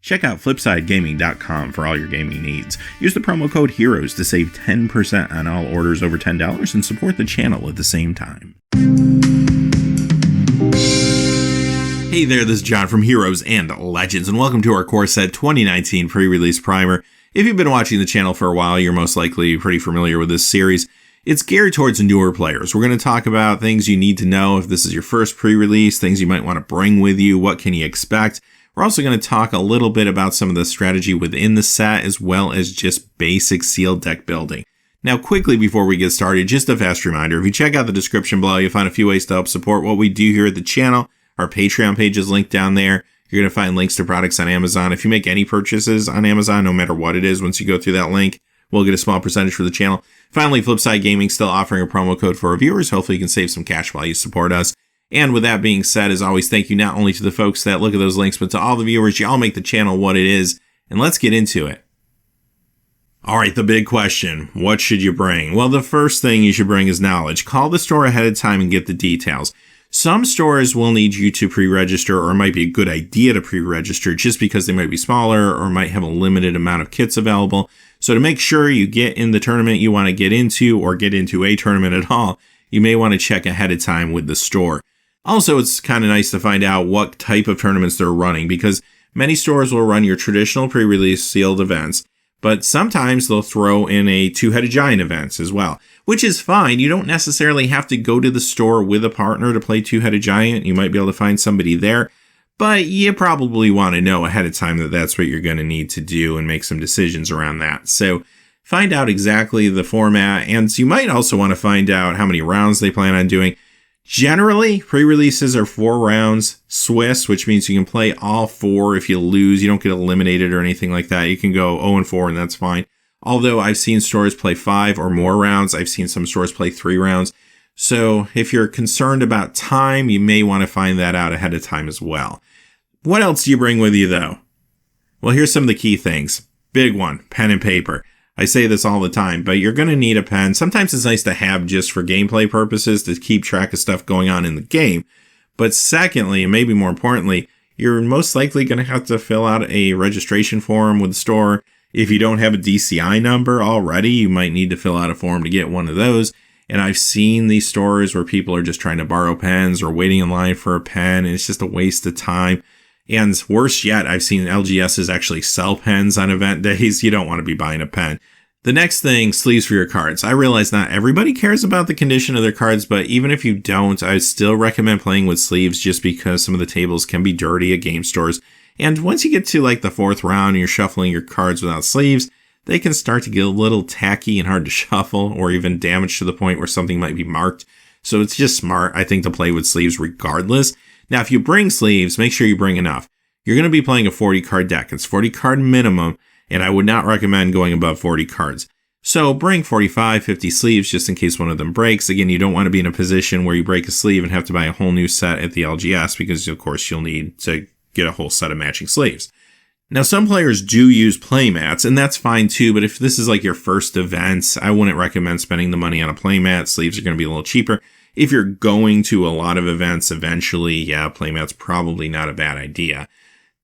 Check out FlipsideGaming.com for all your gaming needs. Use the promo code HEROES to save 10% on all orders over $10 and support the channel at the same time. Hey there, this is John from Heroes and Legends, and welcome to our Core Set 2019 pre-release primer. If you've been watching the channel for a while, you're most likely pretty familiar with this series. It's geared towards newer players. We're going to talk about things you need to know if this is your first pre-release, things you might want to bring with you, what can you expect. We're also going to talk a little bit about some of the strategy within the set, as well as just basic sealed deck building. Now, quickly before we get started, just a fast reminder, if you check out the description below, you'll find a few ways to help support what we do here at the channel. Our Patreon page is linked down there. You're going to find links to products on Amazon. If you make any purchases on Amazon, no matter what it is, once you go through that link, we'll get a small percentage for the channel. Finally, Flipside Gaming still offering a promo code for our viewers. Hopefully you can save some cash while you support us. And with that being said, as always, thank you not only to the folks that look at those links, but to all the viewers. Y'all make the channel what it is. And let's get into it. All right, the big question. What should you bring? Well, the first thing you should bring is knowledge. Call the store ahead of time and get the details. Some stores will need you to pre-register, or it might be a good idea to pre-register just because they might be smaller or might have a limited amount of kits available. So to make sure you get in the tournament you want to get into or get into a tournament at all, you may want to check ahead of time with the store. Also, it's kind of nice to find out what type of tournaments they're running, because many stores will run your traditional pre-release sealed events, but sometimes they'll throw in a two-headed giant events as well, which is fine. You don't necessarily have to go to the store with a partner to play two-headed giant. You might be able to find somebody there, but you probably want to know ahead of time that that's what you're going to need to do and make some decisions around that. So find out exactly the format, and you might also want to find out how many rounds they plan on doing. Generally, pre-releases are 4 rounds Swiss, which means you can play all 4. If you lose, you don't get eliminated or anything like that. You can go 0-4 and that's fine. Although I've seen stores play 5 or more rounds. I've seen some stores play 3 rounds. So if you're concerned about time, you may want to find that out ahead of time as well. What else do you bring with you though? Well, here's some of the key things. Big one, pen and paper. I say this all the time, but you're going to need a pen. Sometimes it's nice to have just for gameplay purposes to keep track of stuff going on in the game. But secondly, and maybe more importantly, you're most likely going to have to fill out a registration form with the store. If you don't have a DCI number already, you might need to fill out a form to get one of those. And I've seen these stores where people are just trying to borrow pens or waiting in line for a pen, and it's just a waste of time. And worse yet, I've seen LGSs actually sell pens on event days. You don't want to be buying a pen. The next thing, sleeves for your cards. I realize not everybody cares about the condition of their cards, but even if you don't, I still recommend playing with sleeves just because some of the tables can be dirty at game stores. And once you get to like the 4th round and you're shuffling your cards without sleeves, they can start to get a little tacky and hard to shuffle, or even damaged to the point where something might be marked. So it's just smart, I think, to play with sleeves regardless. Now, if you bring sleeves, make sure you bring enough. You're going to be playing a 40 card deck. It's 40 card minimum, and I would not recommend going above 40 cards. So bring 45, 50 sleeves just in case one of them breaks. Again, you don't want to be in a position where you break a sleeve and have to buy a whole new set at the LGS, because of course you'll need to get a whole set of matching sleeves. Now, some players do use playmats, and that's fine too, but if this is like your first event, I wouldn't recommend spending the money on a playmat. Sleeves are going to be a little cheaper. If you're going to a lot of events eventually, yeah, playmat's probably not a bad idea.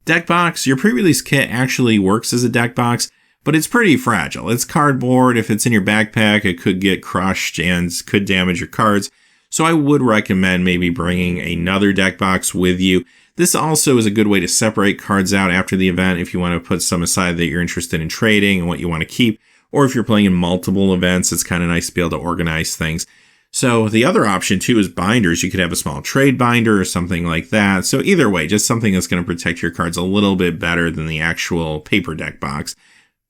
Deck box, your pre-release kit actually works as a deck box, but it's pretty fragile. It's cardboard. If it's in your backpack, it could get crushed and could damage your cards. So I would recommend maybe bringing another deck box with you. This also is a good way to separate cards out after the event if you want to put some aside that you're interested in trading and what you want to keep. Or if you're playing in multiple events, it's kind of nice to be able to organize things. So the other option too is binders. You could have a small trade binder or something like that. So either way, just something that's going to protect your cards a little bit better than the actual paper deck box.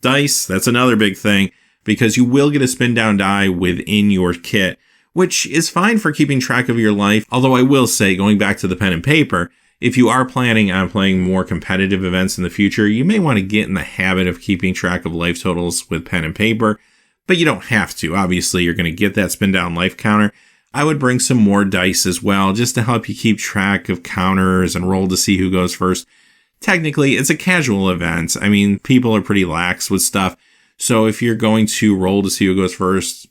Dice, that's another big thing, because you will get a spin down die within your kit, which is fine for keeping track of your life. Although I will say, going back to the pen and paper, if you are planning on playing more competitive events in the future, you may want to get in the habit of keeping track of life totals with pen and paper. But you don't have to. Obviously, you're going to get that spin down life counter. I would bring some more dice as well, just to help you keep track of counters and roll to see who goes first. Technically, it's a casual event. I mean, people are pretty lax with stuff. So if you're going to roll to see who goes first,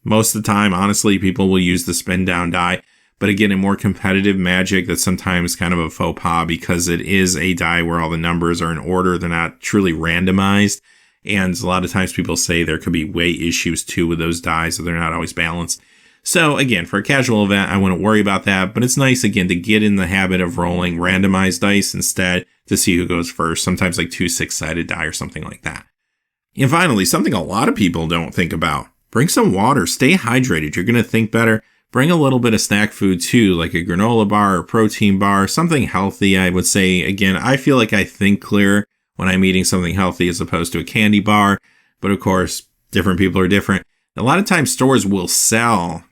most of the time, honestly, people will use the spin down die. But again, in more competitive Magic, that's sometimes kind of a faux pas because it is a die where all the numbers are in order. They're not truly randomized. And a lot of times people say there could be weight issues too with those dies, so they're not always balanced. So again, for a casual event, I wouldn't worry about that. But it's nice, again, to get in the habit of rolling randomized dice instead to see who goes first. Sometimes like 2 6-sided die or something like that. And finally, something a lot of people don't think about. Bring some water. Stay hydrated. You're going to think better. Bring a little bit of snack food too, like a granola bar or protein bar, something healthy, I would say. Again, I feel like I think clearer when I'm eating something healthy as opposed to a candy bar. But of course, different people are different. A lot of times stores will sell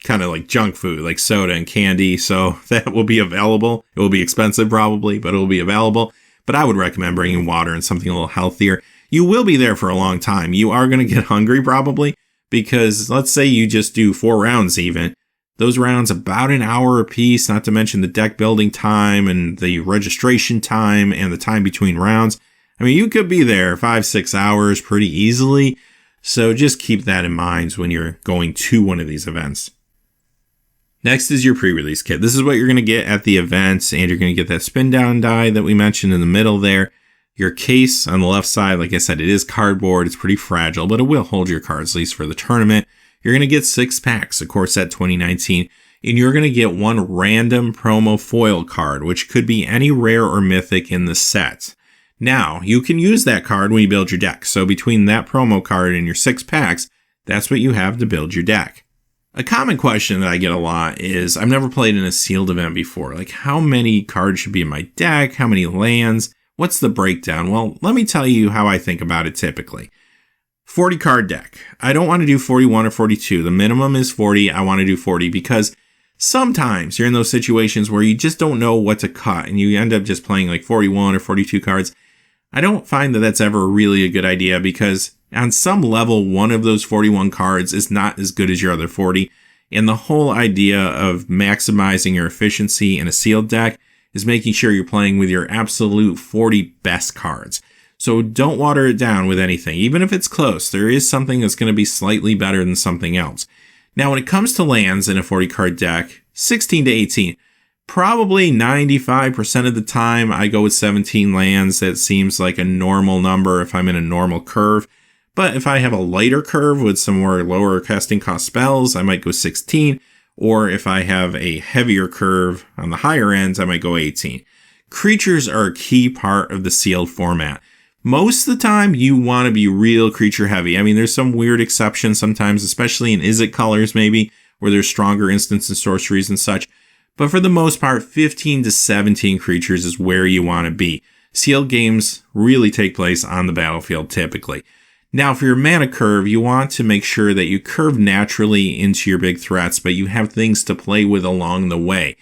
kind of like junk food, like soda and candy. So that will be available. It will be expensive probably, but it will be available. But I would recommend bringing water and something a little healthier. You will be there for a long time. You are going to get hungry probably because let's say you just do 4 rounds even. Those rounds about an hour a piece, not to mention the deck building time and the registration time and the time between rounds. I mean, you could be there 5-6 hours pretty easily. So just keep that in mind when you're going to one of these events. Next is your pre-release kit. This is what you're going to get at the events, and you're going to get that spin down die that we mentioned in the middle there. Your case on the left side, like I said, it is cardboard. It's pretty fragile, but it will hold your cards, at least for the tournament. You're going to get 6 packs, of course, at 2019, and you're going to get 1 random promo foil card, which could be any rare or mythic in the set. Now, you can use that card when you build your deck. So between that promo card and your 6 packs, that's what you have to build your deck. A common question that I get a lot is, I've never played in a sealed event before. Like, how many cards should be in my deck? How many lands? What's the breakdown? Well, let me tell you how I think about it typically. 40 card deck. I don't want to do 41 or 42. The minimum is 40. I want to do 40 because sometimes you're in those situations where you just don't know what to cut and you end up just playing like 41 or 42 cards. I don't find that that's ever really a good idea because on some level, one of those 41 cards is not as good as your other 40. And the whole idea of maximizing your efficiency in a sealed deck is making sure you're playing with your absolute 40 best cards. So don't water it down with anything. Even if it's close, there is something that's going to be slightly better than something else. Now, when it comes to lands in a 40 card deck, 16 to 18, probably 95% of the time I go with 17 lands. That seems like a normal number if I'm in a normal curve. But if I have a lighter curve with some more lower casting cost spells, I might go 16. Or if I have a heavier curve on the higher ends, I might go 18. Creatures are a key part of the sealed format. Most of the time, you want to be real creature heavy. I mean, there's some weird exceptions sometimes, especially in Izzet colors maybe, where there's stronger instants and sorceries and such. But for the most part, 15 to 17 creatures is where you want to be. Sealed games really take place on the battlefield typically. Now, for your mana curve, you want to make sure that you curve naturally into your big threats, but you have things to play with along the way.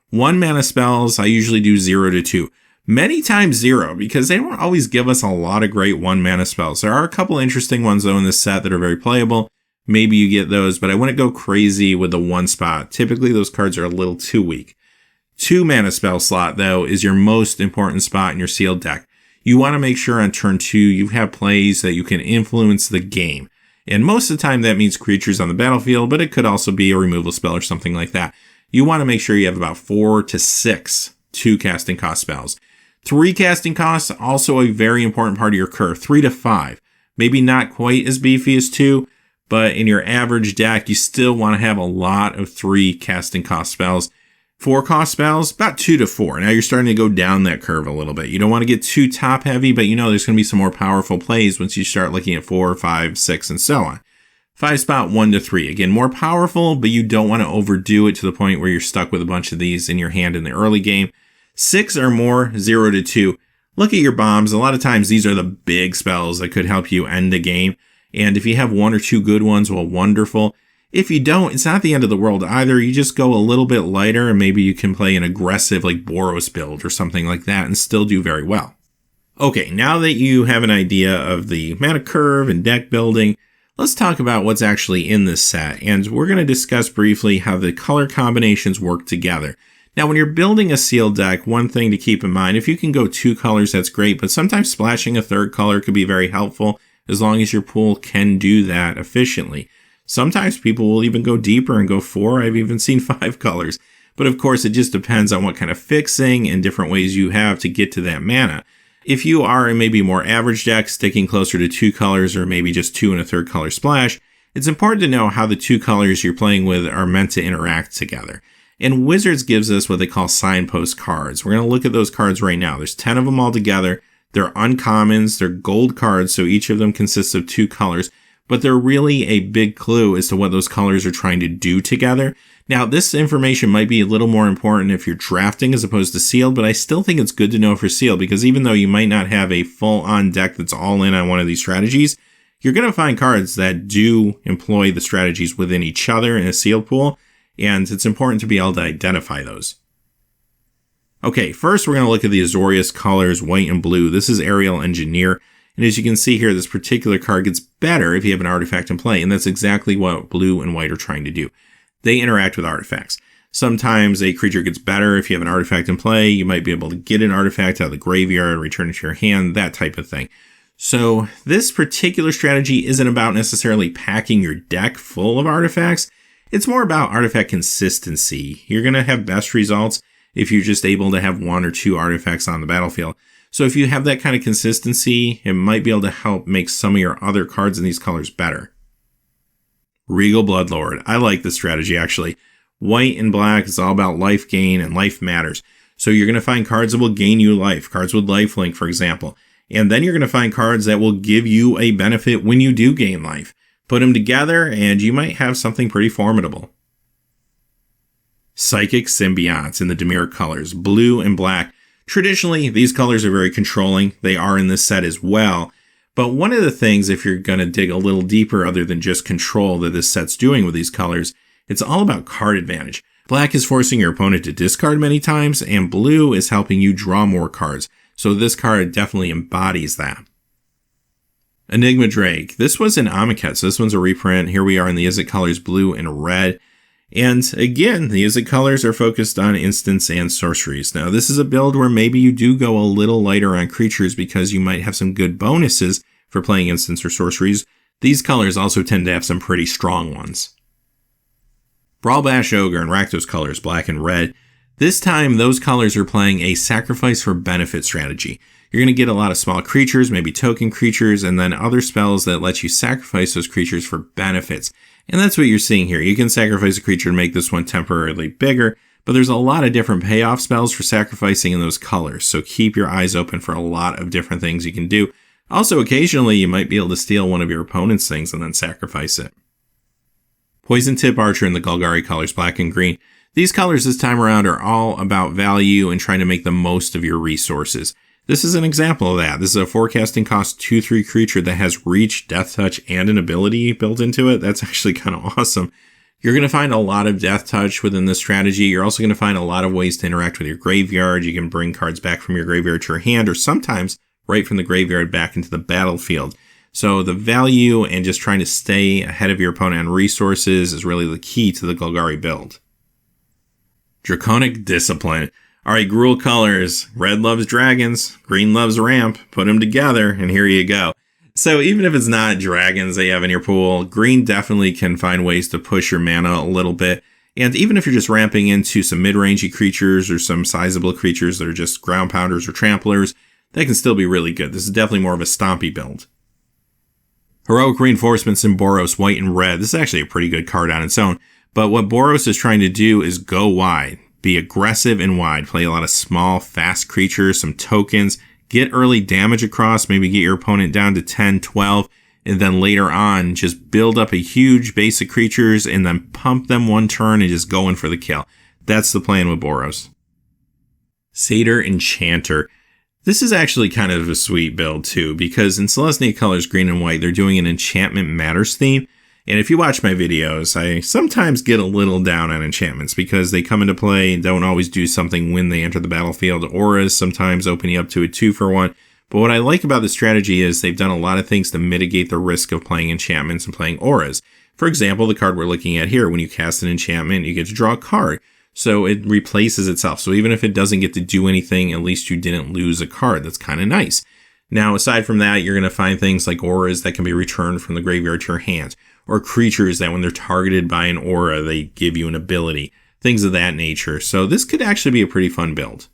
1 mana spells, I usually do 0 to 2. Many times 0, because they don't always give us a lot of great 1 mana spells. There are a couple interesting ones, though, in this set that are very playable. Maybe you get those, but I wouldn't go crazy with the 1 spot. Typically, those cards are a little too weak. 2 mana spell slot, though, is your most important spot in your sealed deck. You want to make sure on turn 2 you have plays that you can influence the game. And most of the time that means creatures on the battlefield, but it could also be a removal spell or something like that. You want to make sure you have about 4 to 6 2 casting cost spells. 3 casting costs, also a very important part of your curve. 3 to 5. Maybe not quite as beefy as 2, but in your average deck, you still want to have a lot of 3 casting cost spells. 4 cost spells, about 2 to 4. Now you're starting to go down that curve a little bit. You don't want to get too top heavy, but you know there's going to be some more powerful plays once you start looking at 4, 5, 6, and so on. 5 spot 1 to 3. Again, more powerful, but you don't want to overdo it to the point where you're stuck with a bunch of these in your hand in the early game. 6 or more, 0 to 2. Look at your bombs. A lot of times these are the big spells that could help you end a game. And if you have 1 or 2 good ones, well, wonderful. If you don't, it's not the end of the world either. You just go a little bit lighter and maybe you can play an aggressive like Boros build or something like that and still do very well. Okay, now that you have an idea of the mana curve and deck building, let's talk about what's actually in this set. And we're going to discuss briefly how the color combinations work together. Now, when you're building a sealed deck, one thing to keep in mind, if you can go 2 colors, that's great, but sometimes splashing a 3rd color could be very helpful as long as your pool can do that efficiently. Sometimes people will even go deeper and go 4. I've even seen 5 colors. But of course, it just depends on what kind of fixing and different ways you have to get to that mana. If you are in maybe more average deck, sticking closer to 2 colors or maybe just 2 1/3 color splash, it's important to know how the 2 colors you're playing with are meant to interact together. And Wizards gives us what they call signpost cards. We're going to look at those cards right now. There's 10 of them all together. They're uncommons. They're gold cards, so each of them consists of 2 colors. But they're really a big clue as to what those colors are trying to do together. Now, this information might be a little more important if you're drafting as opposed to sealed, but I still think it's good to know for sealed, because even though you might not have a full-on deck that's all in on one of these strategies, you're going to find cards that do employ the strategies within each other in a sealed pool, and it's important to be able to identify those. Okay, first we're going to look at the Azorius colors, white and blue. This is Aerial Engineer, and as you can see here, this particular card gets better if you have an artifact in play, and that's exactly what blue and white are trying to do. They interact with artifacts. Sometimes a creature gets better if you have an artifact in play. You might be able to get an artifact out of the graveyard, return it to your hand, that type of thing. So this particular strategy isn't about necessarily packing your deck full of artifacts. It's more about artifact consistency. You're going to have best results if you're just able to have 1 or 2 artifacts on the battlefield. So if you have that kind of consistency, it might be able to help make some of your other cards in these colors better. Regal Bloodlord. I like this strategy, actually. White and black is all about life gain, and life matters. So you're going to find cards that will gain you life, cards with lifelink, for example. And then you're going to find cards that will give you a benefit when you do gain life. Put them together, and you might have something pretty formidable. Psychic Symbionts in the Dimir colors, blue and black. Traditionally, these colors are very controlling. They are in this set as well. But one of the things, if you're going to dig a little deeper other than just control that this set's doing with these colors, it's all about card advantage. Black is forcing your opponent to discard many times, and blue is helping you draw more cards. So this card definitely embodies that. Enigma Drake. This was an Amonkhet, so this one's a reprint. Here we are in the Izzet colors, blue and red. And again, the Izzet colors are focused on instants and sorceries. Now, this is a build where maybe you do go a little lighter on creatures because you might have some good bonuses for playing instants or sorceries. These colors also tend to have some pretty strong ones. Brawl Bash Ogre and Rakdos colors, black and red. This time, those colors are playing a sacrifice for benefit strategy. You're going to get a lot of small creatures, maybe token creatures, and then other spells that let you sacrifice those creatures for benefits. And that's what you're seeing here. You can sacrifice a creature to make this one temporarily bigger, but there's a lot of different payoff spells for sacrificing in those colors, so keep your eyes open for a lot of different things you can do. Also, occasionally, you might be able to steal one of your opponent's things and then sacrifice it. Poison Tip Archer in the Golgari colors, black and green. These colors this time around are all about value and trying to make the most of your resources. This is an example of that. This is a forecasting cost 2/3 creature that has reach, death touch, and an ability built into it. That's actually kind of awesome. You're going to find a lot of death touch within this strategy. You're also going to find a lot of ways to interact with your graveyard. You can bring cards back from your graveyard to your hand, or sometimes right from the graveyard back into the battlefield. So the value and just trying to stay ahead of your opponent on resources is really the key to the Golgari build. Draconic Discipline. Alright, Gruul colors. Red loves dragons, green loves ramp. Put them together, and here you go. So even if it's not dragons that you have in your pool, green definitely can find ways to push your mana a little bit. And even if you're just ramping into some mid-rangey creatures or some sizable creatures that are just ground pounders or tramplers, that can still be really good. This is definitely more of a stompy build. Heroic Reinforcements in Boros, white and red. This is actually a pretty good card on its own. But what Boros is trying to do is go wide. Be aggressive and wide. Play a lot of small, fast creatures, some tokens. Get early damage across. Maybe get your opponent down to 10, 12. And then later on, just build up a huge base of creatures and then pump them one turn and just go in for the kill. That's the plan with Boros. Cedar Enchanter. This is actually kind of a sweet build too, because in Selesnya colors, green and white, they're doing an Enchantment Matters theme. And if you watch my videos, I sometimes get a little down on enchantments because they come into play and don't always do something when they enter the battlefield. Auras sometimes open you up to a 2-for-1. But what I like about this strategy is they've done a lot of things to mitigate the risk of playing enchantments and playing auras. For example, the card we're looking at here, when you cast an enchantment, you get to draw a card. So it replaces itself. So even if it doesn't get to do anything, at least you didn't lose a card. That's kind of nice. Now, aside from that, you're going to find things like auras that can be returned from the graveyard to your hands, or creatures that when they're targeted by an aura, they give you an ability. things of that nature. So this could actually be a pretty fun build.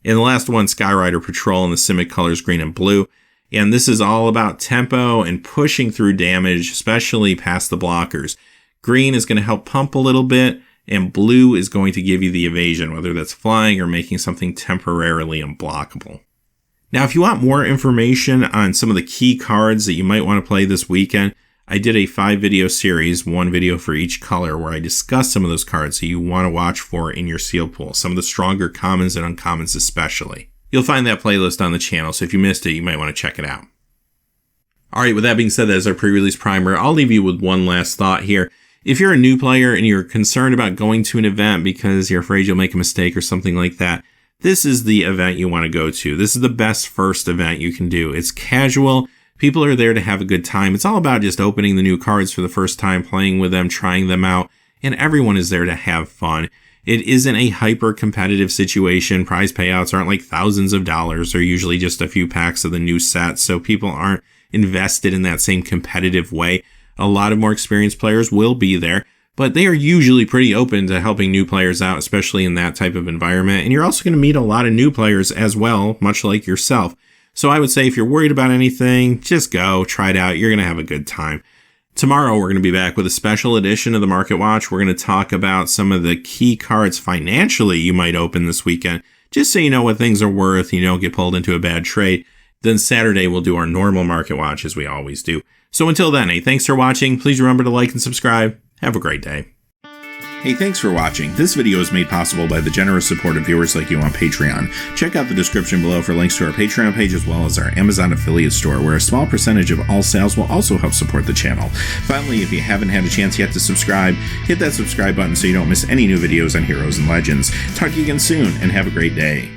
And the last one, Skyrider Patrol in the Simic colors green and blue. And this is all about tempo and pushing through damage, especially past the blockers. Green is going to help pump a little bit, and blue is going to give you the evasion, whether that's flying or making something temporarily unblockable. Now, if you want more information on some of the key cards that you might want to play this weekend, I did a 5-video series, 1 video for each color, where I discussed some of those cards that you want to watch for in your sealed pool, some of the stronger commons and uncommons especially. You'll find that playlist on the channel, so if you missed it, you might want to check it out. Alright, with that being said, that is our pre-release primer. I'll leave you with one last thought here. If you're a new player and you're concerned about going to an event because you're afraid you'll make a mistake or something like that, this is the event you want to go to. This is the best first event you can do. It's casual. People are there to have a good time. It's all about just opening the new cards for the first time, playing with them, trying them out, and everyone is there to have fun. It isn't a hyper-competitive situation. Prize payouts aren't like thousands of dollars. They're usually just a few packs of the new set, so people aren't invested in that same competitive way. A lot of more experienced players will be there, but they are usually pretty open to helping new players out, especially in that type of environment. And you're also going to meet a lot of new players as well, much like yourself. So I would say if you're worried about anything, just go, try it out. You're going to have a good time. Tomorrow, we're going to be back with a special edition of the Market Watch. We're going to talk about some of the key cards financially you might open this weekend, just so you know what things are worth, you don't get pulled into a bad trade. Then Saturday, we'll do our normal Market Watch as we always do. So until then, hey, thanks for watching. Please remember to like and subscribe. Have a great day. Hey, thanks for watching. This video is made possible by the generous support of viewers like you on Patreon. Check out the description below for links to our Patreon page as well as our Amazon affiliate store, where a small percentage of all sales will also help support the channel. Finally, if you haven't had a chance yet to subscribe, hit that subscribe button so you don't miss any new videos on Heroes and Legends. Talk to you again soon, and have a great day.